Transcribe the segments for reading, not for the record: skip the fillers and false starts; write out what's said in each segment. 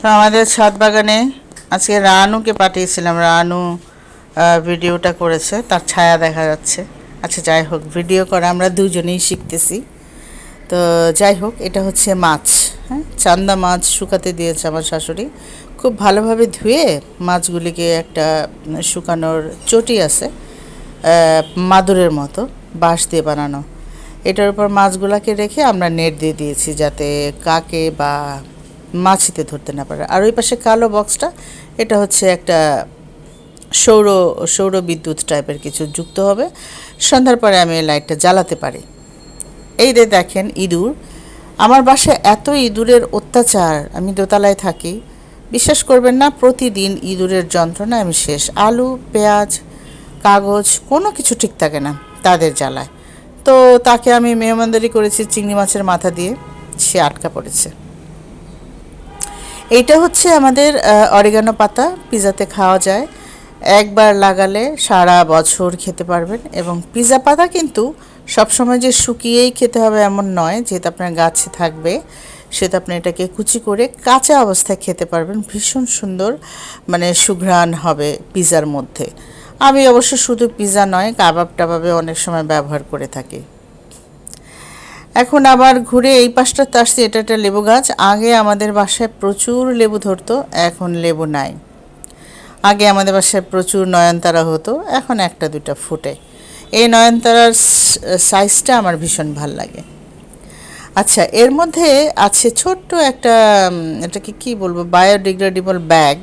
তো আমাদের ছাদ বাগানে আজকে রানুকে পাঠিয়েছিলাম, রানু ভিডিওটা করেছে, তার ছায়া দেখা যাচ্ছে। আচ্ছা যাই হোক, ভিডিও করা আমরা দুজনেই শিখতেছি। তো যাই হোক, এটা হচ্ছে মাছ, হ্যাঁ, চান্দা মাছ শুকাতে দিয়েছে আমার শাশুড়ি। খুব ভালোভাবে ধুয়ে মাছগুলিকে একটা শুকানোর চটি আছে, মাদুরের মতো বাঁশ দিয়ে বানানো, এটার উপর মাছগুলোকে রেখে আমরা নেট দিয়ে দিয়েছি যাতে কাকে বা মাছিতে ধরতে না পারে। আর ওই পাশে কালো বক্সটা, এটা হচ্ছে একটা সৌর সৌর বিদ্যুৎ টাইপের কিছু যুক্ত হবে, সন্ধ্যার পরে আমি এই লাইটটা জ্বালাতে পারি। এই যে দেখেন ইঁদুর, আমার বাসায় এত ইঁদুরের অত্যাচার, আমি দোতলায় থাকি, বিশ্বাস করবেন না, প্রতিদিন ইঁদুরের যন্ত্রণা আমি শেষ। আলু, পেঁয়াজ, কাগজ কোনো কিছু ঠিক থাকে না তাদের জ্বালায়। তো তাকে আমি মেহমানদারি করেছি চিংড়ি মাছের মাথা দিয়ে, সে আটকা পড়েছে। এইটা হচ্ছে আমাদের অরিগানো পাতা, পিজাতে খাওয়া যায়। একবার লাগালে সারা বছর খেতে পারবেন। এবং পিজা পাতা কিন্তু সবসময় যে শুকিয়েই খেতে হবে এমন নয়, যেহেতু আপনার গাছে থাকবে সেহেতু আপনি এটাকে কুচি করে কাঁচা অবস্থায় খেতে পারবেন। ভীষণ সুন্দর মানে সুঘ্রাণ হবে পিজার মধ্যে। আমি অবশ্য শুধু পিজা নয়, কাবাব টাবাবে অনেক সময় ব্যবহার করে থাকি। এখন আবার ঘুরে এই পাশটাতে আসছি, এটা একটা লেবু গাছ। আগে আমাদের বাসায় প্রচুর লেবু ধরতো, এখন লেবু নাই। আগে আমাদের বাসায় প্রচুর নয়নতারা হতো, এখন একটা দুটা ফুটে। এই নয়নতারার সাইজটা আমার ভীষণ ভাল লাগে। আচ্ছা, এর মধ্যে আছে ছোট্ট একটা, এটাকে কি বলবো, বায়োডিগ্রেডেবল ব্যাগ।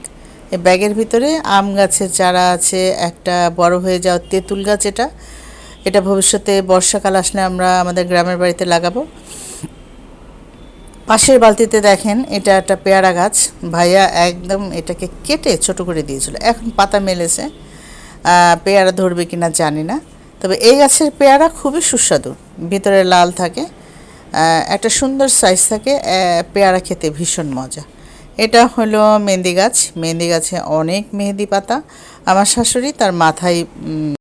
এই ব্যাগের ভিতরে আম গাছের চারা আছে, একটা বড় হয়ে যাওয়া তেঁতুল গাছ। এটা এটা ভবিষ্যতে বর্ষাকাল আসলে আমরা আমাদের গ্রামের বাড়িতে লাগাবো। পাশের বালতিতে দেখেন, এটা একটা পেয়ারা গাছ। ভাইয়া একদম এটাকে কেটে ছোট করে দিয়েছিল, এখন পাতা মেলেছে। পেয়ারা ধরবে কিনা জানি না, তবে এই গাছের পেয়ারা খুবই সুস্বাদু, ভিতরে লাল থাকে, একটা সুন্দর সাইজ থাকে, পেয়ারা খেতে ভীষণ মজা। এটা হলো মেহেন্দি গাছ। মেহেন্দি গাছে অনেক মেহেন্দি পাতা। আমার শাশুড়ি তার মাথায়